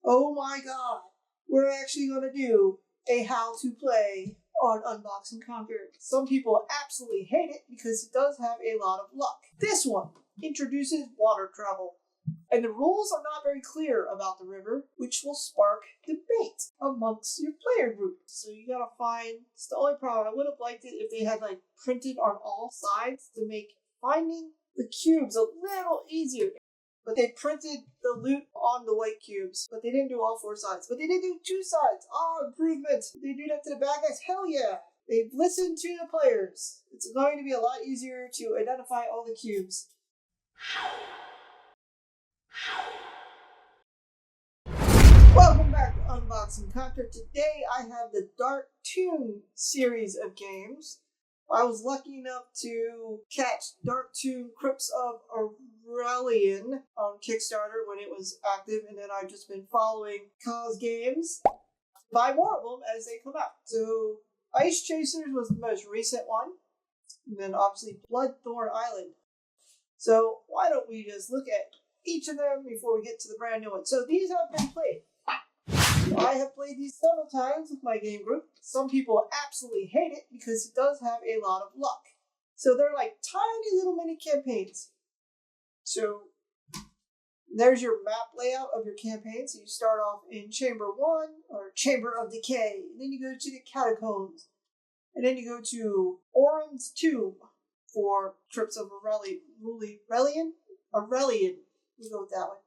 Oh my god, we're actually going to do a how to play on Unboxandconquer. Some people absolutely hate it because it does have a lot of luck. This one introduces water travel, and the rules are not very clear about the river, which will spark debate amongst your player group. So you gotta find, it's the only problem. I would have liked it if they had like printed on all sides to make finding the cubes a little easier. But they printed the loot on the white cubes, but they didn't do all 4 sides. But they did do 2 sides. Oh, improvement. They do that to the bad guys. Hell yeah. They've listened to the players. It's going to be a lot easier to identify all the cubes. Welcome back to Unboxandconquer. Today I have the Dark Tomb series of games. I was lucky enough to catch Dark Tomb Crypts of Aurelian on Kickstarter when it was active, and then I've just been following Kozz games to buy more of them as they come out. So Ice Chasers was the most recent one, and then obviously Bloodthorn Island. So why don't we just look at each of them before we get to the brand new one. So these have been played. I have played these several times with my game group. Some people absolutely hate it because it does have a lot of luck. So they're like tiny little mini campaigns. So there's your map layout of your campaign. So you start off in Chamber 1 or Chamber of Decay. And then you go to the Catacombs. And then you go to Orin's Tomb for Crypts of Aurelian. You go with that one.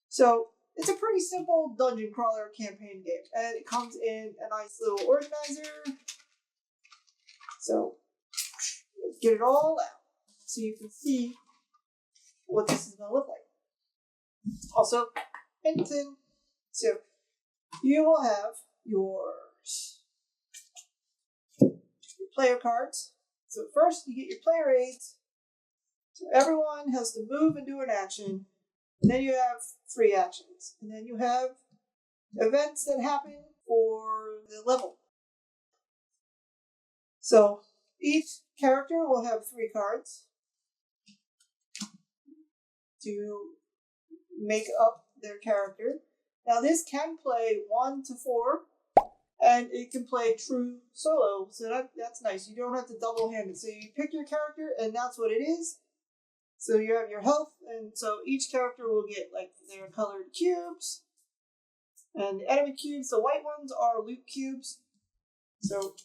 So it's a pretty simple dungeon crawler campaign game, and it comes in a nice little organizer. So let's get it all out so you can see what this is going to look like. Also, Hinton. So you will have your player cards. So first you get your player aids. So everyone has to move and do an action. And then you have free actions. And then you have events that happen for the level. So each character will have 3 cards to make up their character. Now this can play 1 to 4, and it can play true solo. So that's nice. You don't have to double hand it. So you pick your character, and that's what it is. So you have your health, and so each character will get like their colored cubes. And the enemy cubes, the white ones are loot cubes. So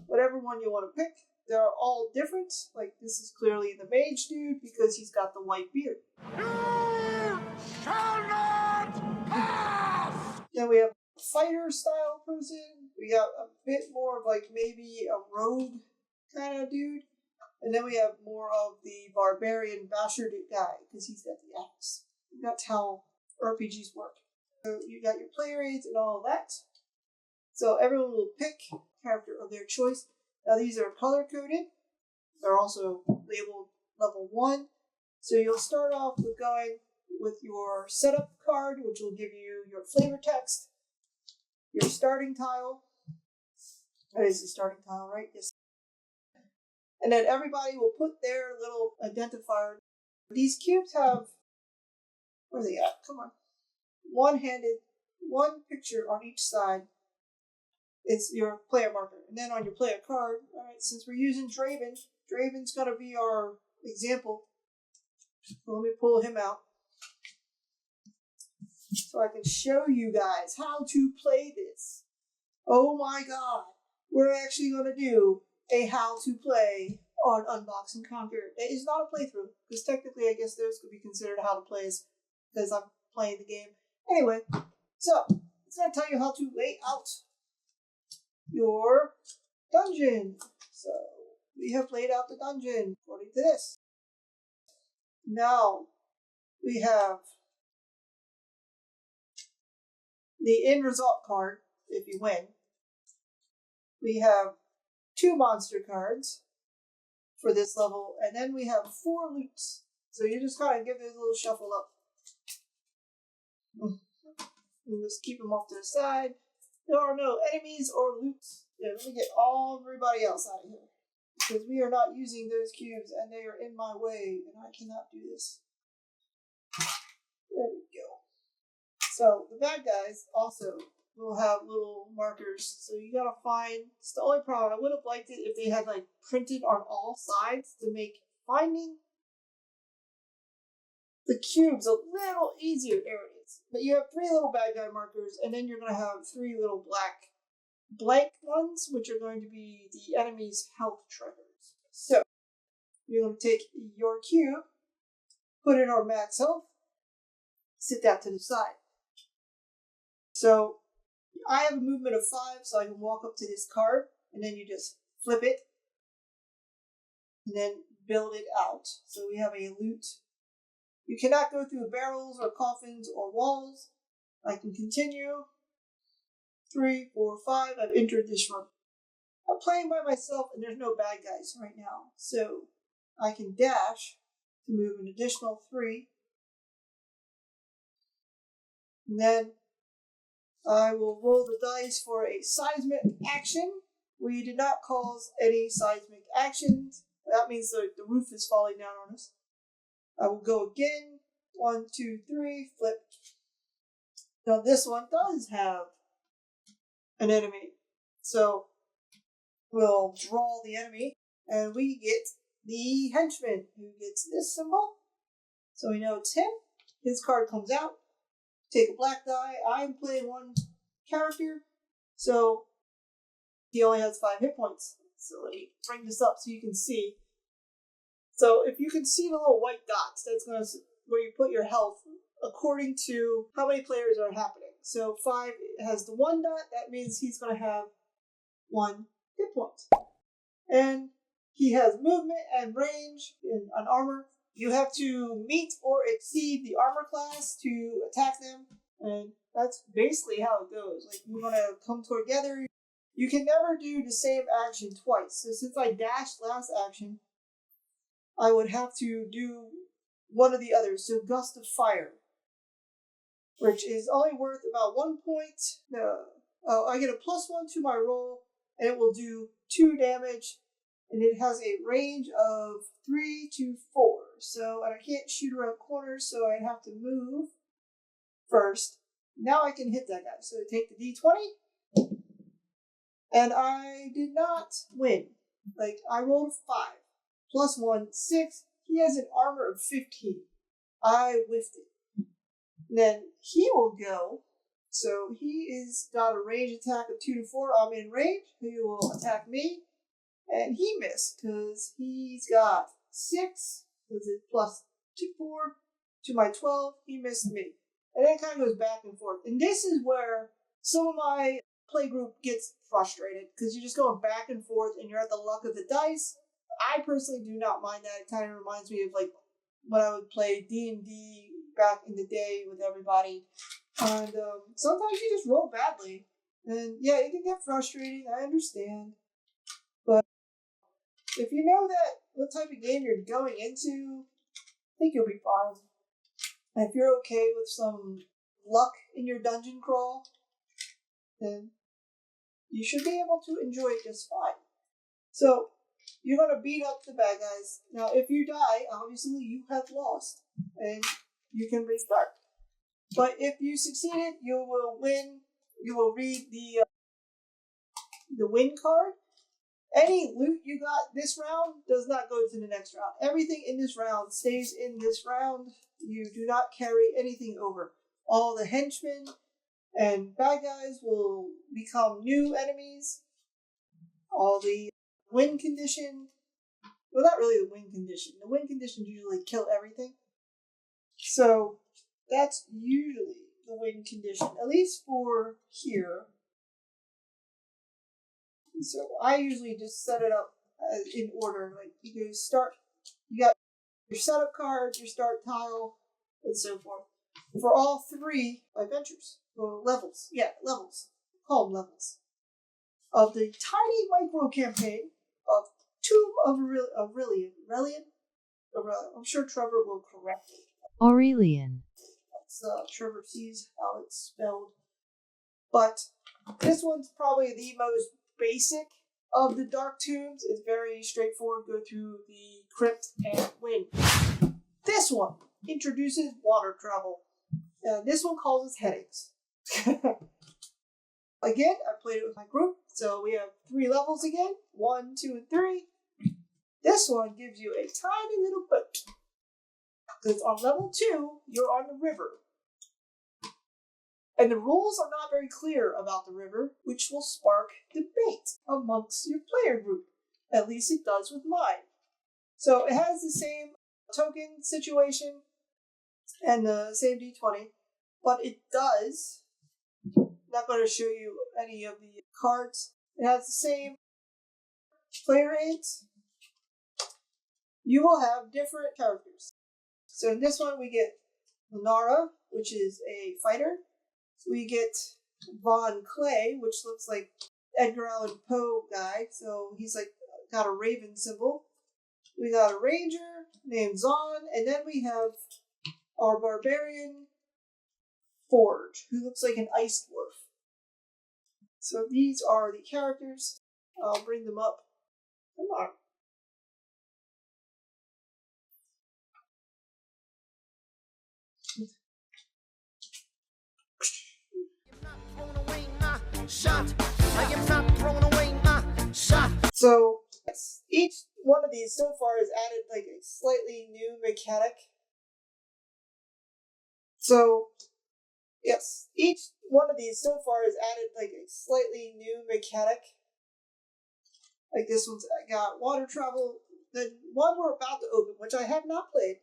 whatever one you want to pick, they're all different. Like this is clearly the mage dude because he's got the white beard. You shall not pass! Then we have a fighter style person. We got a bit more of like maybe a rogue kind of dude. And then we have more of the barbarian bastard guy, because he's got the axe. That's how RPGs work. So you got your player aids and all of that. So everyone will pick a character of their choice. Now these are color-coded. They're also labeled level 1. So you'll start off with going with your setup card, which will give you your flavor text, your starting tile. That is the starting tile, right? Yes. And then everybody will put their little identifier. These cubes have, where are they at? Come on. One-handed, 1 picture on each side. It's your player marker. And then on your player card, all right, since we're using Draven, Draven's going to be our example. So let me pull him out so I can show you guys how to play this. Oh my god. We're actually going to do a how to play on Unboxandconquer. It is not a playthrough, because technically I guess those could be considered how to plays, because I'm playing the game. Anyway, so it's going to tell you how to lay out your dungeon. So we have laid out the dungeon according to this. Now we have the end result card if you win. We have 2 monster cards for this level, and then we have 4 loots. So you just kind of give this a little shuffle up. And just keep them off to the side. There are no enemies or loots. Yeah, let me get everybody else out of here, because we are not using those cubes, and they are in my way, and I cannot do this. There we go. So the bad guys also will have little markers. So you gotta find. It's the only problem. I would have liked it if they had like printed on all sides to make finding the cubes a little easier areas. But you have 3 little bad guy markers, and then you're gonna have 3 little black blank ones, which are going to be the enemy's health triggers. So you're going to take your cube, put it on max health, sit that to the side. So I have a movement of 5, so I can walk up to this card, and then you just flip it, and then build it out. So we have a loot. You cannot go through barrels or coffins or walls. I can continue. 3, 4, 5. I've entered this room. I'm playing by myself, and there's no bad guys right now, so I can dash to move an additional 3. And then I will roll the dice for a seismic action, where you did not cause any seismic actions. That means the roof is falling down on us. I will go again. 1, 2, 3, flip. Now this one does have an enemy. So we'll draw the enemy, and we get the henchman, who gets this symbol. So we know it's him. His card comes out. Take a black die. I'm playing 1 character, so he only has 5 hit points. So let me bring this up so you can see. So if you can see the little white dots, that's going to where you put your health according to how many players are happening. So 5 has the 1 dot. That means he's going to have 1 hit point. And he has movement and range and an armor. You have to meet or exceed the armor class to attack them. And that's basically how it goes. Like, we're going to come together. You can never do the same action twice. So since I dashed last action, I would have to do one of the others. So Gust of Fire, which is only worth about 1 point. I get a +1 to my roll, and it will do 2 damage, and it has a range of 3 to 4. So, and I can't shoot around corners, so I'd have to move first. Now I can hit that guy. So I take the D20, and I did not win. Like, I rolled a 5. +1, 6. He has an armor of 15. I whiffed it. Then he will go. So he is got a range attack of 2 to 4. I'm in range. He will attack me. And he missed because he's got 6. Is it +4 to my 12? He missed me. And then it kind of goes back and forth. And this is where some of my play group gets frustrated because you're just going back and forth and you're at the luck of the dice. I personally do not mind that. It kind of reminds me of like when I would play D&D back in the day with everybody. And sometimes you just roll badly. And yeah, it can get frustrating. I understand. But if you know that what type of game you're going into, I think you'll be fine. And if you're okay with some luck in your dungeon crawl, then you should be able to enjoy it just fine. So, you're going to beat up the bad guys. Now, if you die, obviously you have lost, and you can restart. But if you succeeded, you will win. You will read the win card. Any loot you got this round does not go to the next round. Everything in this round stays in this round. You do not carry anything over. All the henchmen and bad guys will become new enemies. All the win condition, well, not really the win condition. The win conditions usually kill everything. So that's usually the win condition, at least for here. So I usually just set it up in order. Like you start, you got your setup card, your start tile, and so forth. For all 3 adventures, or levels, called levels, of the tiny micro campaign of Tomb of Aurelian. I'm sure Trevor will correct it. Aurelian. That's Trevor sees how it's spelled. But this one's probably the most basic of the Dark Tombs. It's very straightforward. Go through the crypt and win. This one introduces water travel. This one causes headaches. Again, I played it with my group, so we have 3 levels again. 1, 2, and 3. This one gives you a tiny little boat. Because on level 2, you're on the river. And the rules are not very clear about the river, which will spark debate amongst your player group. At least it does with mine. So it has the same token situation and the same D20, but it does. I'm not going to show you any of the cards. It has the same player aids. You will have different characters. So in this one we get Nara, which is a fighter. We get Von Clay, which looks like Edgar Allan Poe guy. So he's like got a raven symbol. We got a ranger named Zon, and then we have our barbarian Forge, who looks like an ice dwarf. So these are the characters. I'll bring them up. Come on. Shot. I am not throwing away my shot. So yes, each one of these so far has added like a slightly new mechanic. So yes, each one of these so far has added like a slightly new mechanic. Like this one's got water travel. The one we're about to open, which I have not played,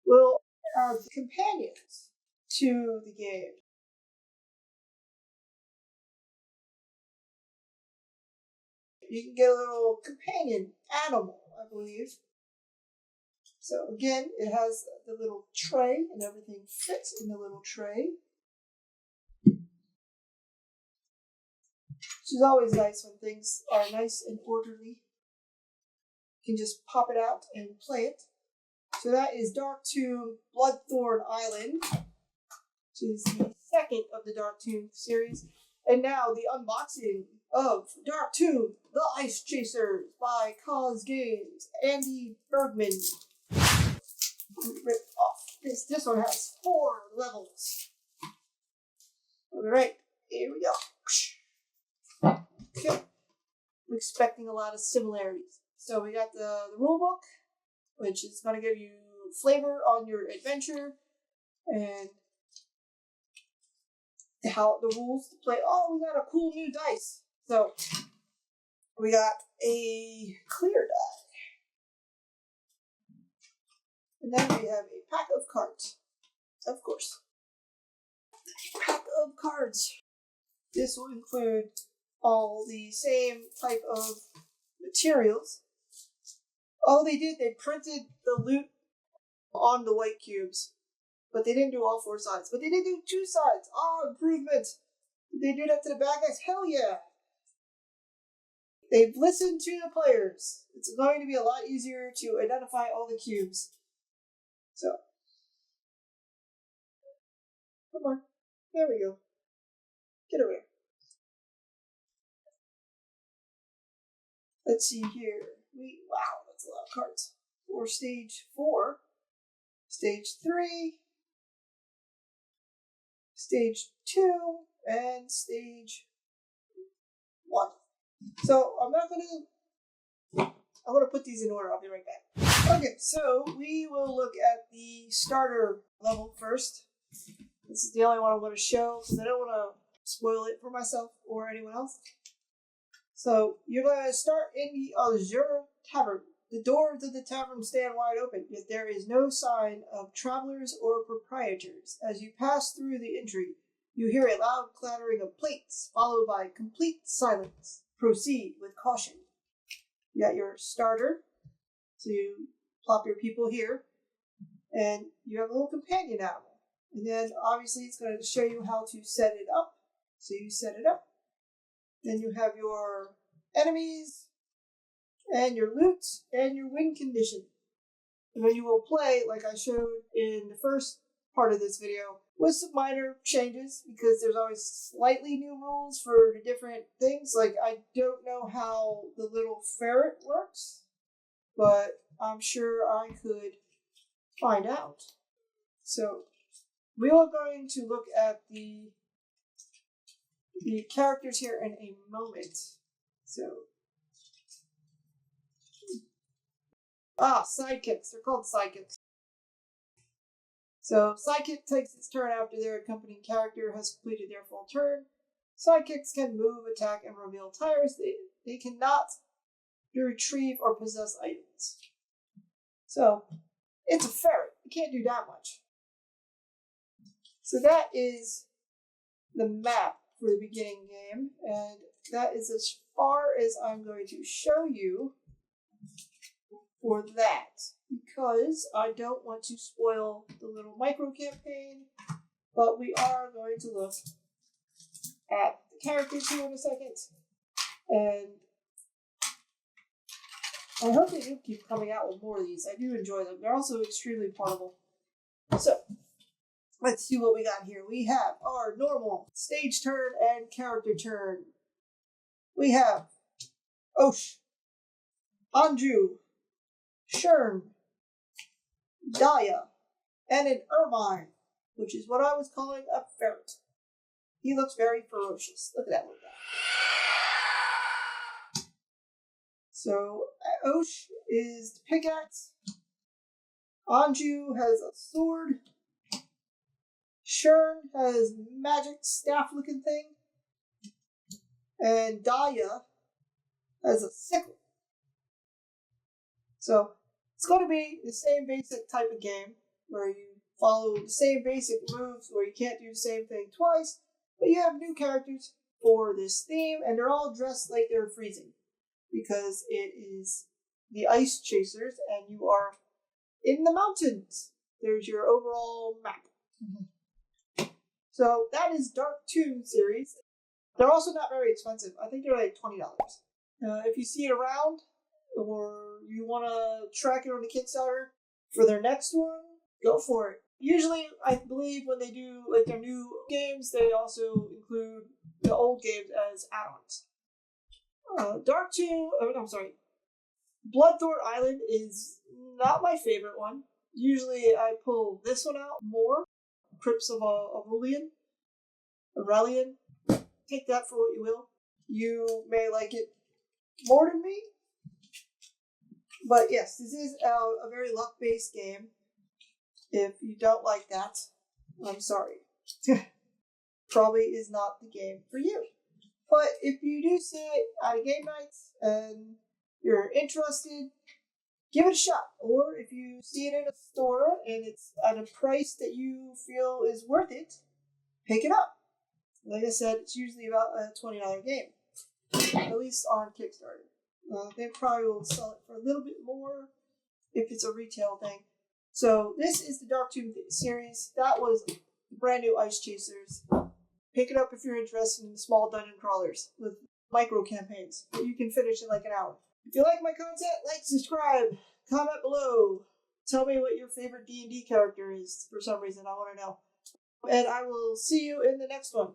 will have companions to the game. You can get a little companion animal, I believe. So again, it has the little tray and everything fits in the little tray. Which is always nice when things are nice and orderly. You can just pop it out and play it. So that is Dark Tomb Bloodthorn Island, which is the second of the Dark Tomb series. And now the unboxing of Dark Tomb, The Ice Chasers by Kozz Games, Andy Bergman. Rip off. This one has 4 levels. Alright, here we go. Okay. I'm expecting a lot of similarities. So we got the rule book, which is going to give you flavor on your adventure, and how the rules to play. Oh, we got a cool new dice. So we got a clear die. And then we have a pack of cards. Of course. A pack of cards. This will include all the same type of materials. All they did, they printed the loot on the white cubes. But they didn't do all 4 sides. But they did do 2 sides. Oh, improvement. Did they do that to the bad guys? Hell yeah. They've listened to the players. It's going to be a lot easier to identify all the cubes. So. Come on. There we go. Get over here. Let's see here. Wow, that's a lot of cards. For stage 4. Stage 3. Stage 2 and stage 1. So I'm going to put these in order. I'll be right back. Okay, so we will look at the starter level first. This is the only one I'm going to show because I don't want to spoil it for myself or anyone else. So you're going to start in the Azure Tavern. The doors of the tavern stand wide open, yet there is no sign of travelers or proprietors. As you pass through the entry, you hear a loud clattering of plates, followed by complete silence. Proceed with caution. You got your starter, so you plop your people here, and you have a little companion animal. And then obviously it's going to show you how to set it up. So you set it up. Then you have your enemies, and your loot, and your win condition. And then you will play, like I showed in the first part of this video, with some minor changes, because there's always slightly new rules for the different things. Like, I don't know how the little ferret works, but I'm sure I could find out. So we are going to look at the characters here in a moment. So, sidekicks. They're called sidekicks. So, sidekick takes its turn after their accompanying character has completed their full turn. Sidekicks can move, attack, and reveal tires. They cannot retrieve or possess items. So, it's a ferret. You can't do that much. So that is the map for the beginning game, and that is as far as I'm going to show you for that, because I don't want to spoil the little micro campaign, but we are going to look at the characters here in a second, and I hope they do keep coming out with more of these. I do enjoy them. They're also extremely portable. So, let's see what we got here. We have our normal stage turn and character turn. We have Osh, Anju, Shern, Daya, and an Ermine, which is what I was calling a ferret. He looks very ferocious. Look at that little guy. So, Osh is the pickaxe. Anju has a sword. Shern has magic staff-looking thing. And Daya has a sickle. So, it's going to be the same basic type of game, where you follow the same basic moves, where you can't do the same thing twice, but you have new characters for this theme, and they're all dressed like they're freezing, because it is the Ice Chasers, and you are in the mountains. There's your overall map. Mm-hmm. So that is Dark Tomb series. They're also not very expensive. I think they're like $20. If you see it around, or you want to track it on the Kickstarter for their next one, go for it. Usually, I believe when they do like their new games, they also include the old games as add-ons. Bloodthorn Island is not my favorite one. Usually I pull this one out more. Crypts of Aurelian. Take that for what you will. You may like it more than me. But yes, this is a very luck-based game. If you don't like that, I'm sorry. Probably is not the game for you. But if you do see it at a game night and you're interested, give it a shot. Or if you see it in a store and it's at a price that you feel is worth it, pick it up. Like I said, it's usually about a $20 game. At least on Kickstarter. They probably will sell it for a little bit more if it's a retail thing. So this is the Dark Tomb series. That was the brand new Ice Chasers. Pick it up if you're interested in small dungeon crawlers with micro campaigns that you can finish in like an hour. If you like my content, like, subscribe, comment below. Tell me what your favorite D&D character is for some reason. I want to know. And I will see you in the next one.